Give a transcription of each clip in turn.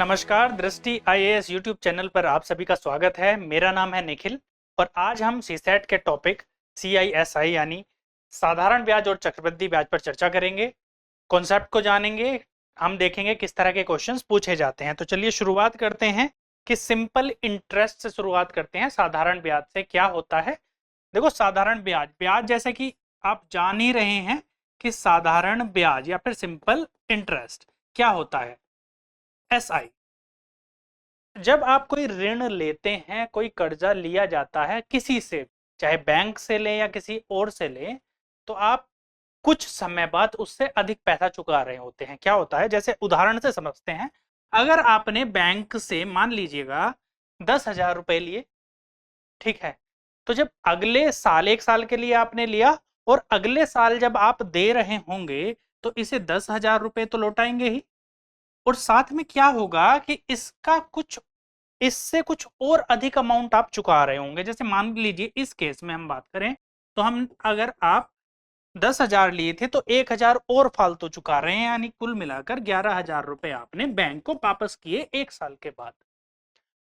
नमस्कार, दृष्टि IAS YouTube channel पर आप सभी का स्वागत है। मेरा नाम है निखिल और आज हम सीसेट के टॉपिक CISI यानी साधारण ब्याज और चक्रवृद्धि ब्याज पर चर्चा करेंगे। कॉन्सेप्ट को जानेंगे, हम देखेंगे किस तरह के क्वेश्चंस पूछे जाते हैं। तो चलिए शुरुआत करते हैं कि सिंपल इंटरेस्ट से शुरुआत करते हैं। साधारण ब्याज से क्या होता है? देखो, साधारण ब्याज ब्याज जैसे कि आप जान ही रहे हैं कि साधारण ब्याज या फिर सिंपल इंटरेस्ट क्या होता है। SI, जब आप कोई ऋण लेते हैं, कोई कर्जा लिया जाता है किसी से, चाहे बैंक से ले या किसी और से ले, तो आप कुछ समय बाद उससे अधिक पैसा चुका रहे होते हैं। क्या होता है, जैसे उदाहरण से समझते हैं। अगर आपने बैंक से मान लीजिएगा 10,000 रुपए लिए, ठीक है, तो जब अगले साल, एक साल के लिए आपने लिया और अगले साल जब आप दे रहे होंगे तो इसे 10,000 रुपए तो लौटाएंगे ही, और साथ में क्या होगा कि इससे कुछ और अधिक अमाउंट आप चुका रहे होंगे। जैसे मान लीजिए इस केस में हम बात करें तो हम, अगर आप 10,000 लिए थे तो 1,000 और फालतू चुका रहे हैं, यानी कुल मिलाकर 11,000 रुपए आपने बैंक को वापस किए एक साल के बाद।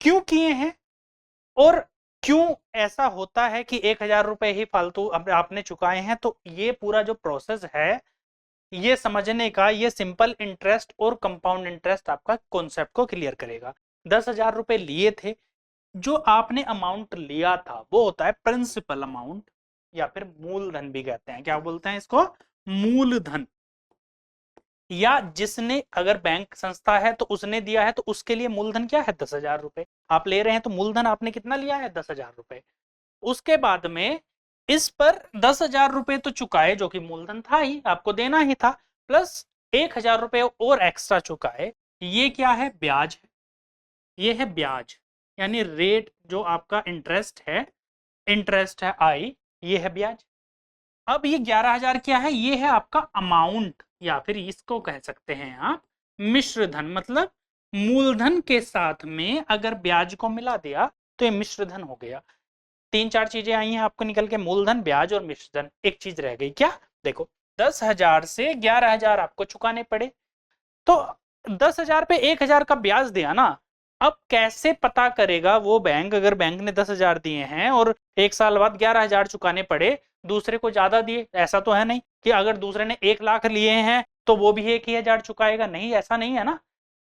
क्यों किए हैं और क्यों ऐसा होता है कि 1,000 रुपए ही फालतू आपने चुकाए हैं? तो ये पूरा जो प्रोसेस है, ये समझने का, ये सिंपल इंटरेस्ट और कंपाउंड इंटरेस्ट आपका कॉन्सेप्ट को क्लियर करेगा। 10,000 रुपए लिए थे, जो आपने अमाउंट लिया था वो होता है प्रिंसिपल अमाउंट या फिर मूलधन भी कहते हैं। क्या बोलते हैं इसको? मूलधन। या जिसने, अगर बैंक संस्था है तो उसने दिया है तो उसके लिए मूलधन क्या है? 10,000 रुपए आप ले रहे हैं, तो मूलधन आपने कितना लिया है? 10,000 रुपए। उसके बाद में इस पर 10,000 रुपए तो चुकाए, जो कि मूलधन था ही, आपको देना ही था, प्लस 1,000 रुपए और एक्स्ट्रा चुकाए। ये क्या है? ब्याज है। ये है ब्याज, यानी रेट जो आपका इंटरेस्ट है आई, ये है ब्याज। अब ये 11,000 क्या है? ये है आपका अमाउंट, या फिर इसको कह सकते हैं आप मिश्र धन। मतलब मूलधन के साथ में अगर ब्याज को मिला दिया तो ये मिश्र धन हो गया। 3-4 चीजें आई हैं आपको निकल के, मूलधन, ब्याज और मिश्र धन। एक चीज रह गई, क्या? देखो, 10,000 से 11,000 आपको चुकाने पड़े, तो 10,000 पे 1,000 का ब्याज दिया ना। अब कैसे पता करेगा वो बैंक, अगर बैंक ने 10,000 दिए हैं और एक साल बाद 11,000 चुकाने पड़े, दूसरे को ज्यादा दिए? ऐसा तो है नहीं कि अगर दूसरे ने 1,00,000 लिए हैं तो वो भी 1,000 चुकाएगा। नहीं, ऐसा नहीं है ना।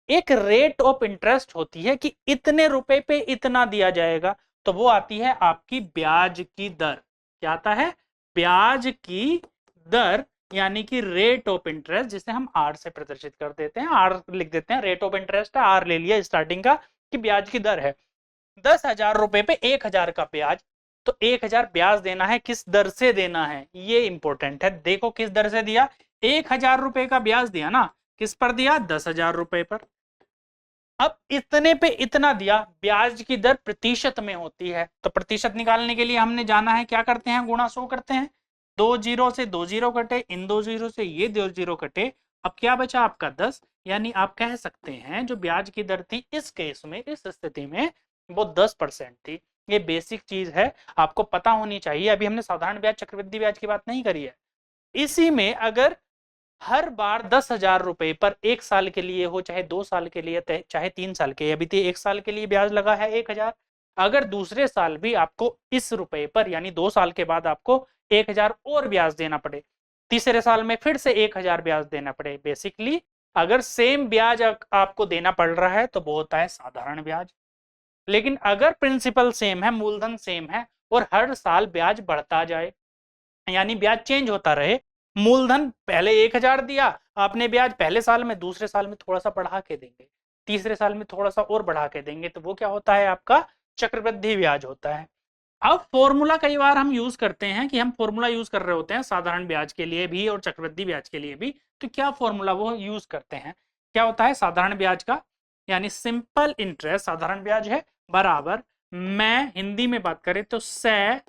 एक रेट ऑफ इंटरेस्ट होती है कि इतने रुपए पे इतना दिया जाएगा, तो वो आती है आपकी ब्याज की दर। क्या आता है? ब्याज की दर, यानी कि रेट ऑफ इंटरेस्ट, जिसे हम आर से प्रदर्शित कर देते हैं। आर लिख देते हैं, रेट ऑफ इंटरेस्ट है, आर ले लिया स्टार्टिंग का, कि ब्याज की दर है। 10,000 रुपए पे 1,000 का ब्याज, तो 1,000 ब्याज देना है। किस दर से देना है, ये इंपॉर्टेंट है। देखो किस दर से दिया, 1,000 रुपए का ब्याज दिया ना, किस पर दिया? 10,000 रुपए पर। अब इतने पे इतना दिया, ब्याज की दर प्रतिशत में होती है, तो प्रतिशत निकालने के लिए हमने जाना है, क्या करते हैं? गुणा 100 करते हैं। 2 जीरो से 2 जीरो कटे, इन 2 जीरो से ये 2 जीरो कटे, अब क्या बचा आपका? 10। यानी आप कह सकते हैं जो ब्याज की दर थी इस केस में, इस स्थिति में, वो 10% थी। ये बेसिक चीज है, आपको पता होनी चाहिए। अभी हमने साधारण ब्याज, चक्रवृद्धि ब्याज की बात नहीं करी है। इसी में अगर हर बार 10,000 रुपए पर एक साल के लिए हो, चाहे 2 साल के लिए, चाहे 3 साल के, अभी तो एक साल के लिए ब्याज लगा है 1,000, अगर दूसरे साल भी आपको इस रुपए पर, यानी 2 साल के बाद आपको 1,000 और ब्याज देना पड़े, तीसरे साल में फिर से 1,000 ब्याज देना पड़े, बेसिकली अगर सेम ब्याज आपको देना पड़ रहा है तो वो होता है साधारण ब्याज। लेकिन अगर प्रिंसिपल सेम है, मूलधन सेम है, और हर साल ब्याज बढ़ता जाए, यानी ब्याज चेंज होता रहे, मूलधन पहले 1,000 दिया आपने ब्याज पहले साल में, दूसरे साल में थोड़ा सा बढ़ा के देंगे, तीसरे साल में थोड़ा सा और बढ़ा के देंगे, तो वो क्या होता है? आपका चक्रवृद्धि ब्याज होता है। अब फॉर्मूला कई बार हम यूज करते हैं, कि हम फॉर्मूला यूज कर रहे होते हैं साधारण ब्याज के लिए भी और चक्रवृद्धि ब्याज के लिए भी, तो क्या फॉर्मूला वो यूज करते हैं? क्या होता है साधारण ब्याज का? यानी सिंपल इंटरेस्ट, साधारण ब्याज है, बराबर, मैं हिंदी में बात करें तो से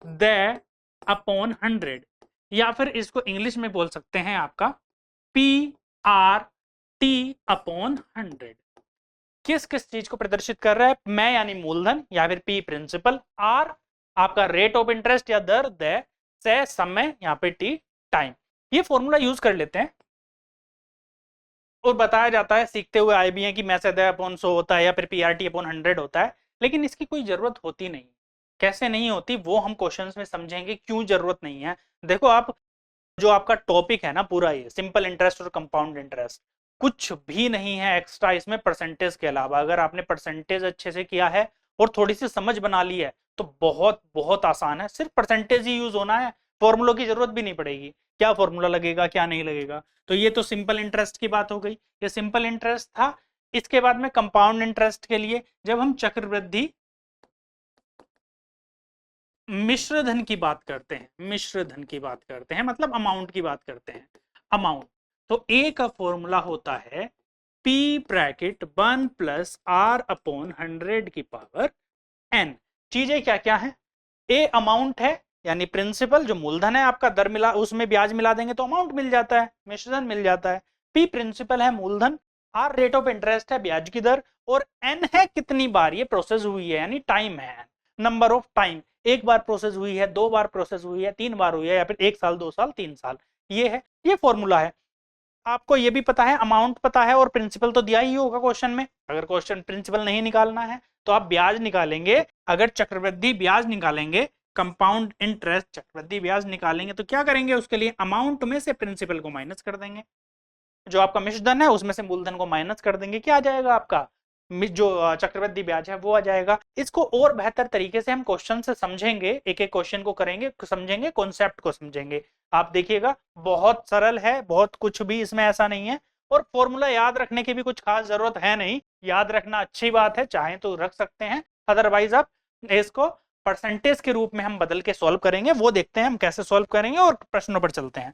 द अपॉन 100, या फिर इसको इंग्लिश में बोल सकते हैं आपका PRT अपॉन 100। किस किस चीज को प्रदर्शित कर रहा है? मैं यानी मूलधन, या फिर P प्रिंसिपल, R आपका रेट ऑफ इंटरेस्ट या दर, द से समय, यहाँ पे T टाइम। ये फॉर्मूला यूज कर लेते हैं। और बताया जाता है सीखते हुए आए भी हैं कि मैसेज अपॉन 100 होता है या फिर पीआरटी अपॉन 100 होता है, लेकिन इसकी कोई जरूरत होती नहीं। कैसे नहीं होती वो हम क्वेश्चंस में समझेंगे क्यों जरूरत नहीं है। देखो आप, जो आपका टॉपिक है ना पूरा, ये सिंपल इंटरेस्ट और कंपाउंड इंटरेस्ट, कुछ भी नहीं है एक्स्ट्रा इसमें परसेंटेज के अलावा। अगर आपने परसेंटेज अच्छे से किया है और थोड़ी सी समझ बना ली है तो बहुत बहुत आसान है, सिर्फ परसेंटेज ही यूज होना है, फॉर्मूलों की जरूरत भी नहीं पड़ेगी। क्या फॉर्मूला लगेगा क्या नहीं लगेगा। तो ये तो सिंपल इंटरेस्ट की बात हो गई, ये सिंपल इंटरेस्ट था। इसके बाद में कंपाउंड इंटरेस्ट के लिए जब हम चक्रवृद्धि मिश्र धन की बात करते हैं, मिश्र धन की बात करते हैं मतलब अमाउंट की बात करते हैं, अमाउंट, तो ए का फॉर्मूला होता है P bracket 1 plus r upon 100 की पावर n। चीजें क्या क्या है, ए अमाउंट है यानी प्रिंसिपल, जो मूलधन है आपका, दर मिला उसमें ब्याज मिला देंगे तो अमाउंट मिल जाता है, मिश्रधन मिल जाता है। पी प्रिंसिपल है मूलधन, आर रेट ऑफ इंटरेस्ट है ब्याज की दर, और एन है कितनी बार ये प्रोसेस हुई है यानी टाइम है, नंबर ऑफ टाइम, एक बार प्रोसेस हुई है, दो बार प्रोसेस हुई है, तीन बार हुई है, या फिर एक साल, दो साल, तीन साल, ये है, ये फॉर्मूला है। आपको ये भी पता है, अमाउंट पता है, और प्रिंसिपल तो दिया ही होगा क्वेश्चन में। अगर क्वेश्चन प्रिंसिपल नहीं निकालना है तो आप ब्याज निकालेंगे, अगर चक्रवृद्धि ब्याज निकालेंगे, कंपाउंड इंटरेस्ट चक्रवृद्धि ब्याज निकालेंगे तो क्या करेंगे, उसके लिए अमाउंट में से प्रिंसिपल को माइनस कर देंगे, जो आपका मिश्रधन है उसमें से मूलधन को माइनस कर देंगे, क्या आ जाएगा आपका जो चक्रवृद्धि ब्याज है वो आ जाएगा। इसको और बेहतर तरीके से हम क्वेश्चन से समझेंगे, एक एक क्वेश्चन को करेंगे, समझेंगे, कॉन्सेप्ट को समझेंगे। आप देखिएगा बहुत सरल है, बहुत कुछ भी इसमें ऐसा नहीं है, और फॉर्मूला याद रखने की भी कुछ खास जरूरत है नहीं, याद रखना अच्छी बात है, चाहे तो रख सकते हैं, अदरवाइज आप इसको परसेंटेज के रूप में हम बदल के सॉल्व करेंगे, वो देखते हैं हम कैसे सॉल्व करेंगे, और प्रश्नों पर चलते हैं।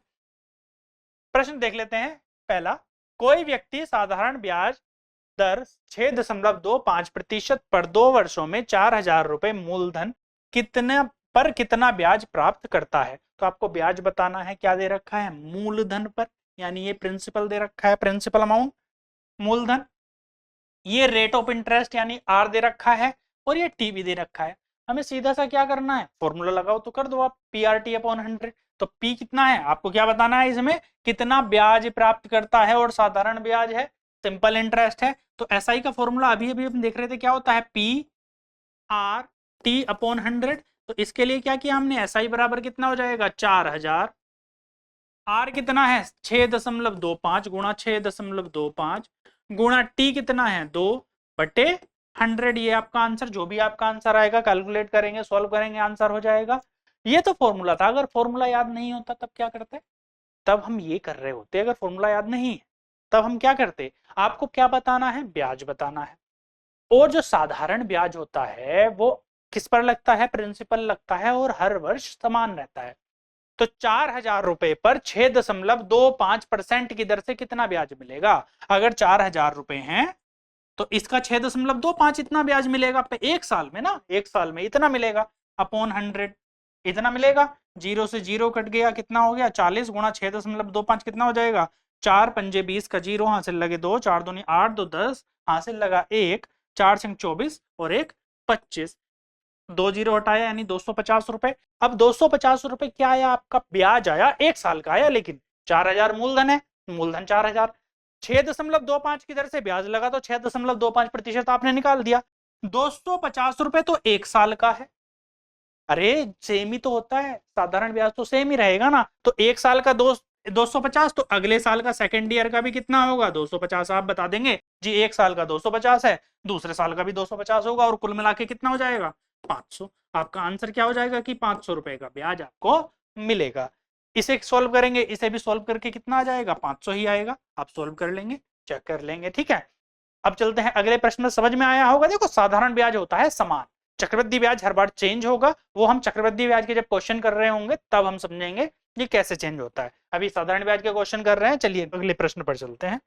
प्रश्न देख लेते हैं पहला, कोई व्यक्ति साधारण ब्याज दर 6.25% पर 2 वर्षों में 4,000 रुपए मूलधन कितना ब्याज प्राप्त करता है। तो आपको ब्याज बताना है, क्या दे रखा है, मूलधन पर, यानी ये प्रिंसिपल दे रखा है, प्रिंसिपल अमाउंट मूलधन, ये रेट ऑफ इंटरेस्ट यानी आर दे रखा है, और ये टी भी दे रखा है। हमें सीधा सा क्या करना है, फॉर्मूला लगाओ तो कर दो आप, पी आर टी अपॉन 100। तो पी कितना है आपको क्या बताना है, इसमें कितना ब्याज प्राप्त करता है, और साधारण ब्याज है, सिंपल इंटरेस्ट है। तो एसआई का फॉर्मूला अभी अभी हम देख रहे थे क्या होता है, पी आर टी अपॉन 100। तो इसके लिए क्या किया हमने, एसआई बराबर कितना हो जाएगा 4000, आर कितना है 6.25 गुणा 6.25 गुणा टी कितना है 2/100। ये आपका आंसर, जो भी आपका आंसर आएगा कैलकुलेट करेंगे, सॉल्व करेंगे, आंसर हो जाएगा। ये तो फॉर्मूला था, अगर फॉर्मूला याद नहीं होता तब क्या करते, तब हम ये कर रहे होते, अगर फॉर्मूला याद नहीं है तब हम क्या करते, आपको क्या बताना है, ब्याज बताना है। और जो साधारण ब्याज होता है वो किस पर लगता है, प्रिंसिपल लगता है, और हर वर्ष समान रहता है। तो 4,000 रुपए पर 6.25% की दर से कितना ब्याज मिलेगा, अगर 4,000 रुपए हैं तो इसका 6.25 इतना ब्याज मिलेगा पे एक साल में ना, एक साल में इतना मिलेगा अपॉन 100, इतना मिलेगा, जीरो से जीरो कट गया, कितना हो गया 40 गुणा 6.25 कितना हो जाएगा, 4 पंजे 20 का जीरो, हासिल लगे 2, 4 दूनी 8, 2 10, हासिल लगा 1, 4 सिंह 24 और 1 25, 2 जीरो हटाया यानी 250 रुपए। अब 250 रुपए क्या आया आपका, ब्याज आया, एक साल का आया, लेकिन 4,000 मूलधन है, मूलधन 4,000, 6.25 की दर से ब्याज लगा तो 6.25% आपने निकाल दिया, 250 रुपए तो एक साल का है। अरे सेम ही तो होता है, साधारण ब्याज तो सेम ही रहेगा ना, तो एक साल का 250, तो अगले साल का सेकेंड ईयर का भी कितना होगा 250, आप बता देंगे जी, एक साल का 250 है, दूसरे साल का भी 250 होगा, और कुल मिला के कितना हो जाएगा 500। आपका आंसर क्या हो जाएगा कि 500 रुपए का ब्याज आपको मिलेगा। इसे सॉल्व करेंगे, इसे भी सॉल्व करके कितना आ जाएगा, 500 ही आएगा, आप सॉल्व कर लेंगे, चेक कर लेंगे, ठीक है। अब चलते हैं अगले प्रश्न में, समझ में आया होगा। देखो साधारण ब्याज होता है समान, चक्रवृद्धि ब्याज हर बार चेंज होगा, वो हम चक्रवृद्धि ब्याज के जब क्वेश्चन कर रहे होंगे तब हम समझेंगे ये कैसे चेंज होता है। अभी साधारण ब्याज के क्वेश्चन कर रहे हैं, चलिए अगले प्रश्न पर चलते हैं।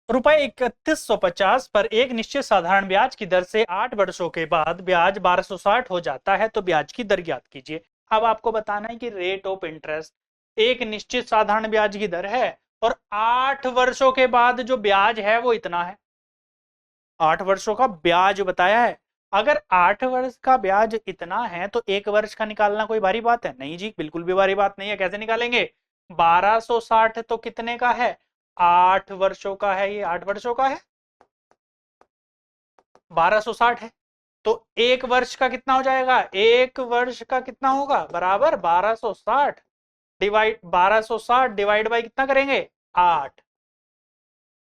रुपए 3150 पर एक निश्चित साधारण ब्याज की दर से 8 वर्षों के बाद ब्याज 1260 हो जाता है, तो ब्याज की दर ज्ञात कीजिए। अब आपको बताना है कि रेट ऑफ इंटरेस्ट एक निश्चित साधारण ब्याज की दर है, और 8 वर्षों के बाद जो ब्याज है वो इतना है, 8 वर्षों का ब्याज बताया है। अगर 8 वर्ष का ब्याज इतना है तो एक वर्ष का निकालना कोई भारी बात है नहीं जी, बिल्कुल भी भारी बात नहीं है। कैसे निकालेंगे, 1260 तो कितने का है, 8 वर्षों का है, ये 8 वर्षों का है, 1260 है। तो एक वर्ष का कितना हो जाएगा, एक वर्ष का कितना होगा, बराबर 1260 डिवाइड 1260 डिवाइड बाई कितना करेंगे, 8।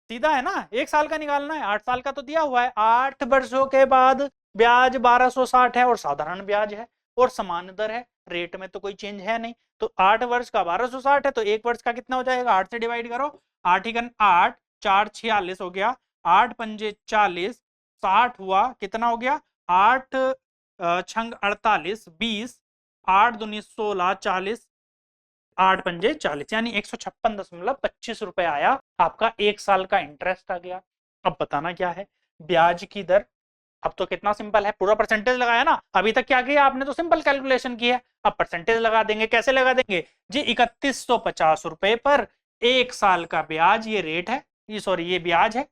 सीधा है ना, एक साल का निकालना है, 8 साल का तो दिया हुआ है, 8 वर्षों के बाद ब्याज 1260 है और साधारण ब्याज है और समान दर है, रेट में तो कोई चेंज है नहीं। तो 8 वर्ष का 1260 है, तो एक वर्ष का कितना हो जाएगा, 8 से डिवाइड करो, 8 ही 8 4 46 हो गया, 8 पंजे 40, 60 हुआ, कितना हो गया, 8 छंग 48, 20, 8 दूनी 16, 40, 8 पंजे 40, यानी 156.25 रुपए आया आपका, एक साल का इंटरेस्ट आ गया। अब बताना क्या है, ब्याज की दर। अब तो कितना सिंपल है, पूरा परसेंटेज लगाया ना, अभी तक क्या किया आपने, तो सिंपल कैलकुलेशन की है। अब परसेंटेज लगा देंगे, कैसे लगा देंगे जी, 3150 रुपए पर एक साल का ब्याज, ये रेट है, ये सॉरी ये ब्याज है,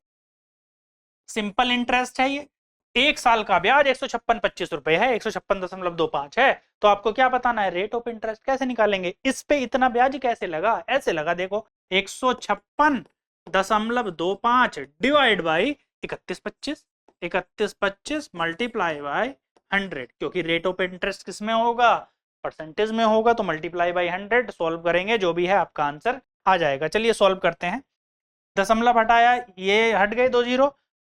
सिंपल इंटरेस्ट है ये, एक साल का ब्याज 156.25 रुपए है, 156.25 है। तो आपको क्या बताना है, रेट ऑफ इंटरेस्ट कैसे निकालेंगे, इस पे इतना ब्याज कैसे लगा, ऐसे लगा, देखो 156.25 डिवाइड बाई 3125, 3125 मल्टीप्लाई बाय 100, क्योंकि रेट ऑफ इंटरेस्ट किस में होगा, परसेंटेज में होगा, तो मल्टीप्लाई बाई 100, सोल्व करेंगे जो भी है आपका आंसर आ जाएगा। चलिए सोल्व करते हैं, दशमलव हटाया, ये हट गए 2 जीरो,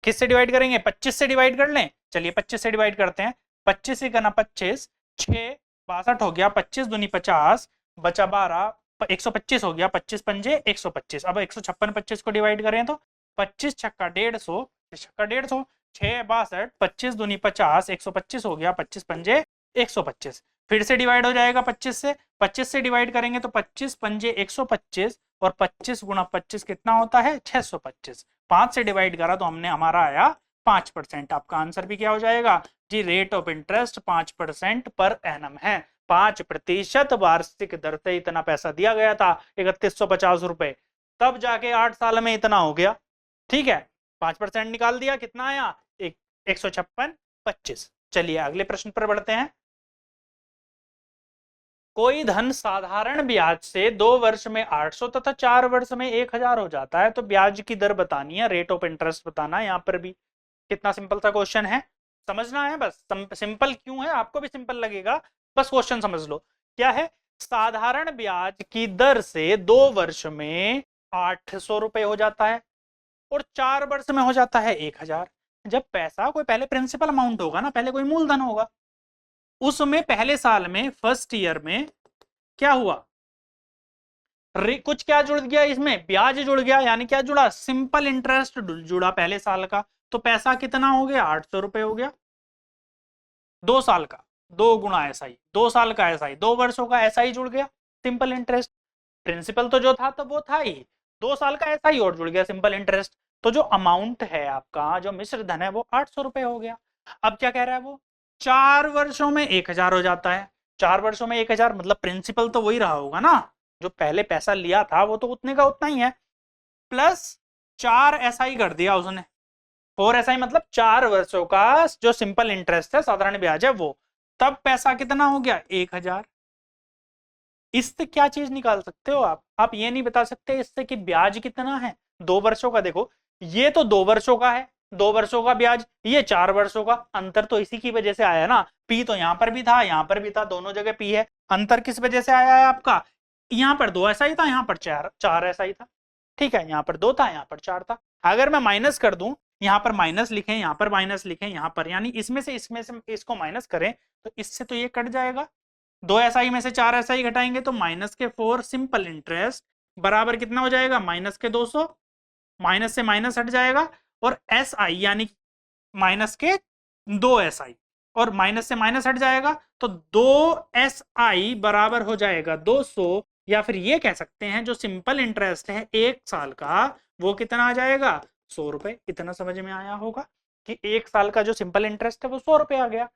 किससे डिवाइड करेंगे, 25 से डिवाइड कर लें, चलिए 25 से डिवाइड करते हैं, 25 से करना 25, 6 62 हो गया, 25 दूनी 50, बचा 12, 125 हो गया, 25 पंजे 125। अब 156.25 को डिवाइड करें तो 25 छक्का 150, छक्का 150, 6 62, 25 दूनी 50, 125 हो गया, 25 पंजे 125। फिर से डिवाइड हो जाएगा 25 से डिवाइड करेंगे तो 25 पंजे 125 और 25 गुणा 25 कितना होता है, 625। 5 से डिवाइड करा तो हमने, हमारा आया 5%। आपका आंसर भी क्या हो जाएगा जी, rate of interest 5% per annum है, 5% वार्षिक दर से इतना पैसा दिया गया था, 3150 रुपए, तब जाके 8 साल में इतना हो गया। ठीक है, 5% निकाल दिया, कितना आया, 156.25। चलिए अगले प्रश्न पर बढ़ते हैं। कोई धन साधारण ब्याज से 2 वर्ष में 800 तथा 4 वर्ष में 1000 हो जाता है, तो ब्याज की दर बतानी है, रेट ऑफ इंटरेस्ट बताना है। यहाँ पर भी कितना सिंपल सा क्वेश्चन है, समझना है बस, सिंपल क्यों है, आपको भी सिंपल लगेगा, बस क्वेश्चन समझ लो। क्या है, साधारण ब्याज की दर से 2 वर्ष में 800 रुपए हो जाता है और 4 वर्ष में हो जाता है 1000। जब पैसा कोई पहले प्रिंसिपल अमाउंट होगा ना, पहले कोई मूलधन होगा, उसमें पहले साल में फर्स्ट ईयर में क्या हुआ, कुछ क्या जुड़ गया, इसमें ब्याज जुड़ गया, यानी क्या जुड़ा, सिंपल इंटरेस्ट जुड़ा पहले साल का। तो पैसा कितना हो गया, 800 रुपए हो गया, 2 साल का, 2 गुणा एसआई, 2 साल का एसआई, 2 वर्षों का एसआई जुड़ गया, सिंपल इंटरेस्ट। प्रिंसिपल तो जो था तो वो था ही, 2 साल का एसआई और जुड़ गया, सिंपल इंटरेस्ट। तो जो अमाउंट है आपका, जो मिश्र धन है, वो 800 रुपए हो गया। अब क्या कह रहा है वो, 4 वर्षों में 1000 हो जाता है, 4 वर्षों में 1000, मतलब प्रिंसिपल तो वही रहा होगा ना, जो पहले पैसा लिया था वो तो उतने का उतना ही है, प्लस 4 एसआई कर दिया उसने, 4 एसआई मतलब 4 वर्षों का जो सिंपल इंटरेस्ट है, साधारण ब्याज है वो, तब पैसा कितना हो गया, 1000। इससे क्या चीज निकाल सकते हो आप ये नहीं बता सकते इससे कि ब्याज कितना है 2 वर्षों का। देखो ये तो 2 वर्षों का है, 2 वर्षों का ब्याज, ये 4 वर्षों का, अंतर तो इसी की वजह से आया ना, पी तो यहाँ पर भी था, यहाँ पर भी था, दोनों जगह पी है, अंतर किस वजह से आया है आपका, यहाँ पर 2 ऐसा ही था, यहाँ पर 4 ऐसा ही था। ठीक है, यहाँ पर 2 था, यहाँ पर 4 था। अगर मैं माइनस कर दूं, यहाँ पर माइनस लिखें, यहाँ पर माइनस लिखें, यहाँ पर, यानी इसमें से इसको माइनस करें तो इससे तो ये कट जाएगा, 2 एसआई में से 4 एसआई घटाएंगे तो माइनस के 4 सिंपल इंटरेस्ट बराबर कितना हो जाएगा, माइनस के 200, माइनस से माइनस हट जाएगा, और एसआई यानी माइनस के 2 एसआई, और माइनस से माइनस हट जाएगा तो 2 एसआई बराबर हो जाएगा 200, या फिर ये कह सकते हैं जो सिंपल इंटरेस्ट है 1 साल का, वो कितना आ जाएगा, 100 रुपए। इतना समझ में आया होगा कि 1 साल का जो सिंपल इंटरेस्ट है वो 100 रुपए आ गया।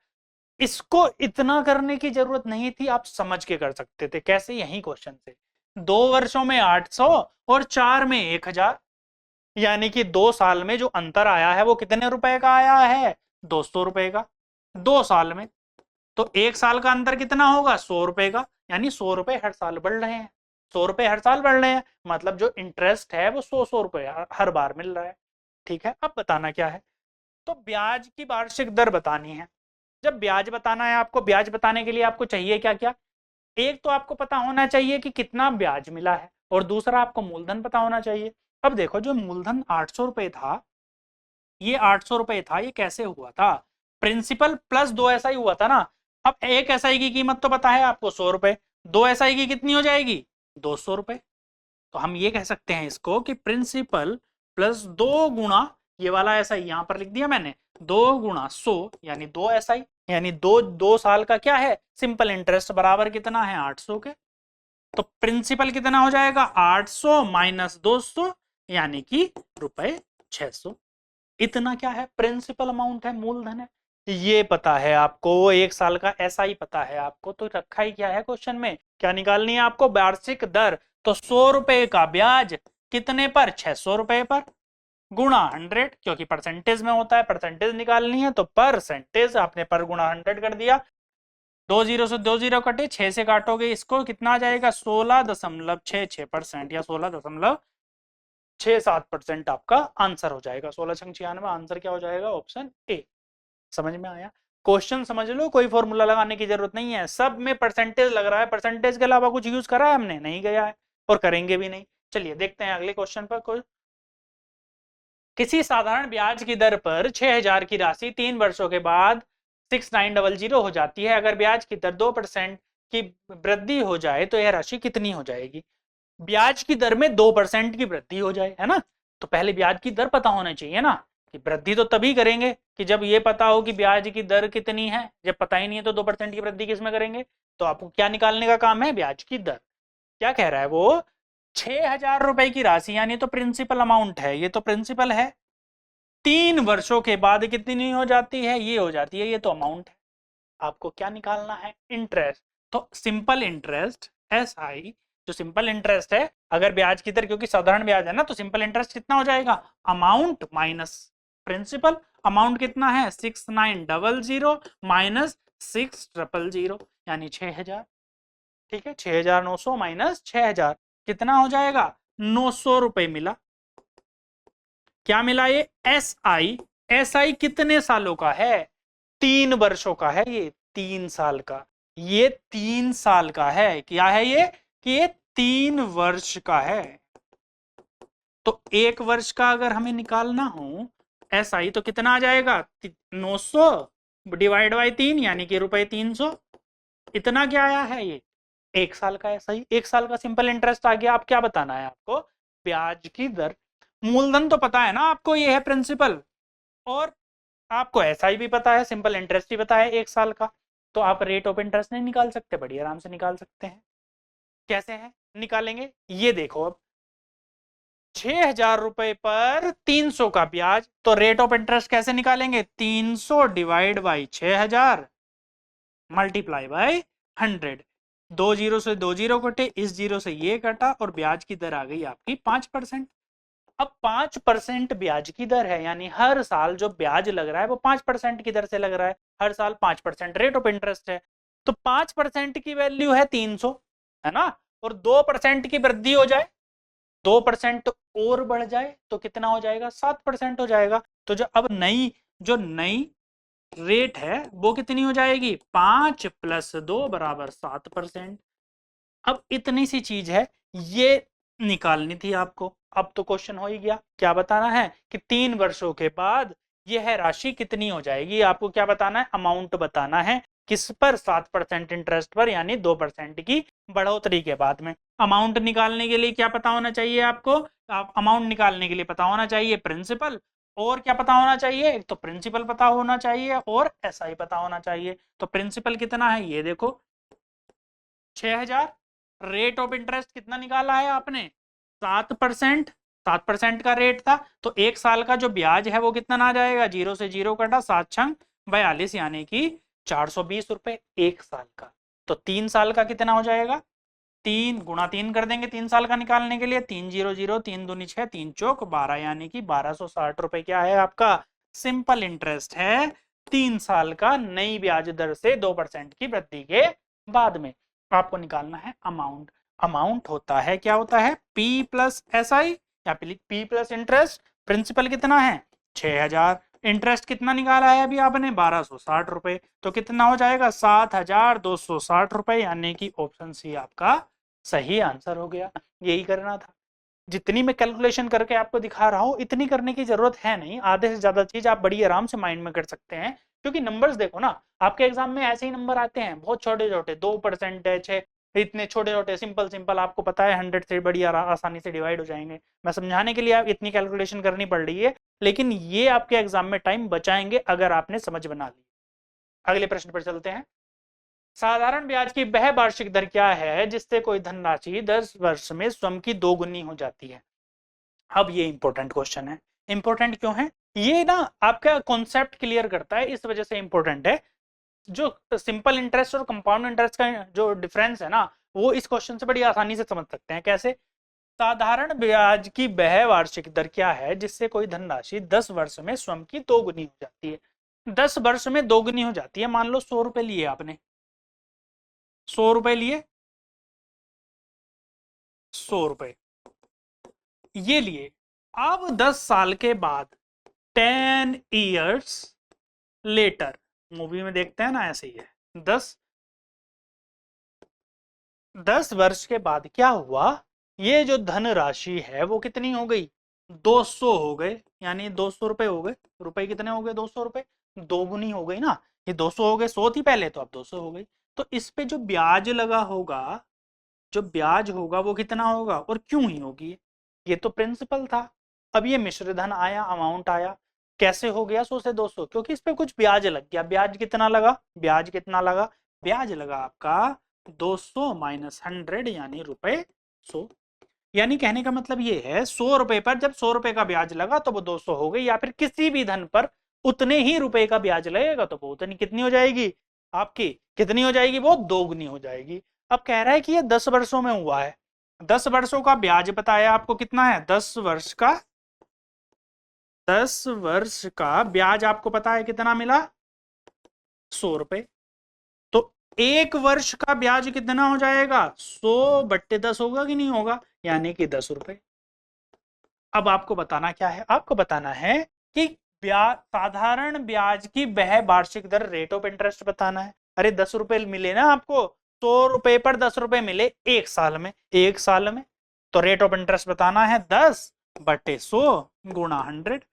इसको इतना करने की जरूरत नहीं थी, आप समझ के कर सकते थे, कैसे, यही क्वेश्चन से, 2 वर्षों में 800 और 4 में 1000, यानी कि 2 साल में जो अंतर आया है वो कितने रुपए का आया है, 200 रुपए का, 2 साल में। तो 1 साल का अंतर कितना होगा, 100 रुपए का, यानी 100 रुपए हर साल बढ़ रहे हैं, 100 रुपए हर साल बढ़ रहे हैं, मतलब जो इंटरेस्ट है वो 100 रुपए हर बार मिल रहा है। ठीक है, अब बताना क्या है, तो ब्याज की वार्षिक दर बतानी है। जब ब्याज बताना है आपको, ब्याज बताने के लिए आपको चाहिए क्या क्या, एक तो आपको पता होना चाहिए कि कितना ब्याज मिला है, और दूसरा आपको मूलधन पता होना चाहिए। अब देखो, जो मूलधन 800 रुपए था, ये 800 रुपए था, ये कैसे हुआ था, प्रिंसिपल प्लस 2 SI हुआ था ना। अब एक SI की कीमत तो पता है आपको 100 रुपए, 2 SI की कितनी हो जाएगी, 200 रुपए। तो हम ये कह सकते हैं इसको कि प्रिंसिपल प्लस 2 गुणा, ये वाला SI यहां पर लिख दिया मैंने, 2 गुणा 100 यानी 2 SI, यानी 2 साल का क्या है, सिंपल इंटरेस्ट बराबर कितना है, 800 के। तो प्रिंसिपल कितना हो जाएगा, 800 माइनस 200 यानी कि रुपए 600। इतना क्या है, प्रिंसिपल अमाउंट है, मूलधन है। ये पता है आपको, 1 साल का SI पता है आपको, तो रखा ही क्या है क्वेश्चन में, क्या निकालनी है आपको, वार्षिक दर। तो 100 रुपए का ब्याज कितने पर, 600 रुपए पर, गुणा 100, क्योंकि परसेंटेज में होता है, परसेंटेज निकालनी है तो परसेंटेज, आपने पर गुणा 100 कर दिया। 2 जीरो से 2 जीरो कटे, 6 से काटोगे इसको, कितना आ जाएगा, 16.66% या 16.67% आपका आंसर हो जाएगा। 16×96 आंसर क्या हो जाएगा, ऑप्शन ए। समझ में आया, क्वेश्चन समझ लो, कोई फॉर्मूला लगाने की जरूरत नहीं है, सब में परसेंटेज लग रहा है, परसेंटेज के अलावा कुछ यूज करा है हमने, नहीं गया है और करेंगे भी नहीं। चलिए देखते हैं अगले क्वेश्चन पर। कोई किसी साधारण ब्याज की दर पर 6000 की राशि 3 वर्षों के बाद 6900 हो जाती है, अगर ब्याज की दर 2% की वृद्धि हो जाए तो यह राशि कितनी हो जाएगी। ब्याज की दर में 2% की वृद्धि हो जाए, है ना, तो पहले ब्याज की दर पता होना चाहिए ना, कि वृद्धि तो तभी करेंगे कि जब ये पता हो कि ब्याज की दर कितनी है, जब पता ही नहीं है तो 2% की वृद्धि किसमें करेंगे। तो आपको क्या निकालने का काम है, ब्याज की दर। क्या कह रहा है वो, 6000 रुपए की राशि, यानी तो प्रिंसिपल अमाउंट है, ये तो प्रिंसिपल है, 3 वर्षों के बाद कितनी हो जाती है, ये हो जाती है, ये तो अमाउंट है। आपको क्या निकालना है, इंटरेस्ट। तो सिंपल इंटरेस्ट SI, जो सिंपल इंटरेस्ट है, अगर ब्याज की दर, क्योंकि साधारण ब्याज है ना, तो सिंपल इंटरेस्ट कितना हो जाएगा, अमाउंट माइनस प्रिंसिपल। अमाउंट कितना है, 6900 माइनस 6000 यानी 6000। ठीक है, 6900 माइनस 6000 कितना हो जाएगा, 900 रुपए मिला। क्या मिला, ये SI कितने सालों का है, 3 वर्षों का है, ये 3 साल का, ये 3 साल का है, क्या है ये, कि ये 3 वर्ष का है। तो 1 वर्ष का अगर हमें निकालना हो SI तो कितना आ जाएगा, 900 डिवाइड बाई 3 यानी कि रुपए 300। इतना क्या आया है, ये 1 साल का SI, 1 साल का सिंपल इंटरेस्ट आ गया। अब क्या बताना है आपको, ब्याज की दर। मूलधन तो पता है ना आपको, ये है प्रिंसिपल, और आपको SI भी पता है, सिंपल इंटरेस्ट भी पता है 1 साल का, तो आप रेट ऑफ इंटरेस्ट नहीं निकाल सकते, बड़ी आराम से निकाल सकते हैं। कैसे है निकालेंगे, ये देखो, अब 6000 रुपए पर 300 का ब्याज, तो रेट ऑफ इंटरेस्ट कैसे निकालेंगे, 300 divide by 6000 multiply by 100। 2 zero से 2 जीरो कटे, इस जीरो से ये कटा, और ब्याज की दर आ गई आपकी 5%। अब 5% ब्याज की दर है, यानी हर साल जो ब्याज लग रहा है वो 5% की दर से लग रहा है, हर साल 5% रेट ऑफ इंटरेस्ट है। तो 5% की वैल्यू है 300, है ना, और 2% की वृद्धि हो जाए, 2% और बढ़ जाए तो कितना हो जाएगा, 7% हो जाएगा। तो जो अब नई रेट है वो कितनी हो जाएगी, 5 + 2 = 7%। अब इतनी सी चीज है, ये निकालनी थी आपको। अब तो क्वेश्चन हो ही गया, क्या बताना है कि 3 वर्षों के बाद यह राशि कितनी हो जाएगी। आपको क्या बताना है, अमाउंट बताना है, किस पर, 7% इंटरेस्ट पर, यानी 2% की बढ़ोतरी के बाद में। अमाउंट निकालने के लिए क्या पता होना चाहिए आपको, अमाउंट निकालने के लिए पता होना चाहिए प्रिंसिपल, और क्या पता होना चाहिए, एक तो प्रिंसिपल पता होना चाहिए और SI पता होना चाहिए। तो प्रिंसिपल कितना है, ये देखो 6000, रेट ऑफ इंटरेस्ट कितना निकाला है आपने, 7%, 7% का रेट था, तो 1 साल का जो ब्याज है वो कितना आ जाएगा, 0 से 0 कटा, 7×42 यानी कि 420 रुपए 1 साल का। तो 3 साल का कितना हो जाएगा, 3 × 3 कर देंगे 3 साल का निकालने के लिए, 300, 3 दूनी 6, 3×4 = 12 यानी कि 1260 रुपए क्या है आपका, सिंपल इंटरेस्ट है 3 साल का, नई ब्याज दर से 2% की वृद्धि के बाद में। आपको निकालना है अमाउंट। अमाउंट होता है, क्या होता है, P प्लस SI या P प्लस इंटरेस्ट। प्रिंसिपल कितना है 6000, इंटरेस्ट कितना निकाला है अभी आपने 1260 रुपए, तो कितना हो जाएगा 7260 रुपए, यानी कि ऑप्शन सी आपका सही आंसर हो गया। यही करना था। जितनी मैं कैलकुलेशन करके आपको दिखा रहा हूं इतनी करने की जरूरत है नहीं, आधे से ज्यादा चीज आप बड़ी आराम से माइंड में कर सकते हैं, क्योंकि नंबर्स देखो ना, आपके एग्जाम में ऐसे ही नंबर आते हैं बहुत छोटे छोटे, 2% है, इतने छोटे छोटे सिंपल सिंपल, आपको पता है 100 से बड़ी आसानी से डिवाइड हो जाएंगे। मैं समझाने के लिए आप इतनी कैलकुलेशन करनी पड़ रही है, लेकिन ये आपके एग्जाम में टाइम बचाएंगे अगर आपने समझ बना ली। अगले प्रश्न पर चलते हैं। साधारण ब्याज की वह वार्षिक दर क्या है जिससे कोई धनराशि 10 वर्ष में स्वयं की दोगुनी हो जाती है। अब ये इंपॉर्टेंट क्वेश्चन है। इंपॉर्टेंट क्यों है, ये ना आपका कॉन्सेप्ट क्लियर करता है, इस वजह से इंपॉर्टेंट है। जो सिंपल इंटरेस्ट और कंपाउंड इंटरेस्ट का जो डिफरेंस है ना, वो इस क्वेश्चन से बड़ी आसानी से समझ सकते हैं। कैसे, साधारण ब्याज की वह वार्षिक दर क्या है जिससे कोई धनराशि 10 वर्ष में स्वयं की दोगुनी हो जाती है। 10 वर्ष में दोगुनी हो जाती है, मान लो 100 रुपए लिए आपने, 100 रुपए लिए, 100 रुपए ये लिए, अब 10 साल के बाद 10 इयर्स लेटर, मूवी में देखते हैं ना ऐसे ही है, 10 वर्ष के बाद क्या हुआ, ये जो धनराशि है वो कितनी हो गई, 200 हो गए, यानी 200 रुपए हो गए, रुपए कितने हो गए 200 रुपए, दोगुनी हो गई ना, ये 200 हो गए, 100 थी पहले तो अब 200 हो गई। तो इस पे जो ब्याज लगा होगा, जो ब्याज होगा वो कितना होगा और क्यों ही होगी, ये तो प्रिंसिपल था। अब ये मिश्र धन आया, अमाउंट आया, कैसे हो गया 100 से 200, क्योंकि इस पे कुछ ब्याज लग गया। ब्याज कितना लगा, ब्याज कितना लगा, ब्याज लगा आपका 200 माइनस 100 यानी रुपए 100। यानी कहने का मतलब ये है 100 रुपए पर जब 100 रुपए का ब्याज लगा तो वो 200 हो गई, या फिर किसी भी धन पर उतने ही रुपए का ब्याज लगेगा तो वो उतनी कितनी हो जाएगी आपकी, कितनी हो जाएगी, वो दोगुनी हो जाएगी। अब कह रहा है कि ये 10 वर्षों में हुआ है, 10 वर्षों का ब्याज बताया आपको कितना है, 10 वर्ष का ब्याज आपको पता है कितना मिला 100 रुपए, तो एक वर्ष का ब्याज कितना हो जाएगा 100/10 होगा कि नहीं होगा, यानी कि 10 रुपए। अब आपको बताना क्या है, आपको बताना है कि ब्याज, साधारण ब्याज की वह वार्षिक दर, रेट ऑफ इंटरेस्ट बताना है। अरे 10 रुपए मिले ना आपको, 100 रुपए पर 10 रुपए मिले एक साल में, एक साल में, तो रेट ऑफ इंटरेस्ट बताना है 10/100 गुणा 100।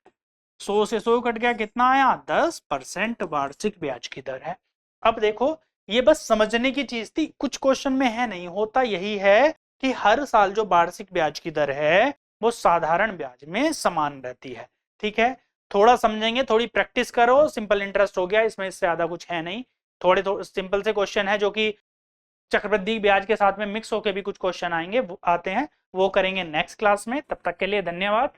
100 से 100 कट गया, कितना आया 10% वार्षिक ब्याज की दर है। अब देखो ये बस समझने की चीज थी, कुछ क्वेश्चन में है नहीं, होता यही है कि हर साल जो वार्षिक ब्याज की दर है वो साधारण ब्याज में समान रहती है। ठीक है, थोड़ा समझेंगे, थोड़ी प्रैक्टिस करो, सिंपल इंटरेस्ट हो गया, इसमें इससे ज्यादा कुछ है नहीं। थोड़े सिंपल से क्वेश्चन है जो कि चक्रवृद्धि ब्याज के साथ में मिक्स होकर भी कुछ क्वेश्चन आएंगे, वो आते हैं, वो करेंगे नेक्स्ट क्लास में। तब तक के लिए धन्यवाद।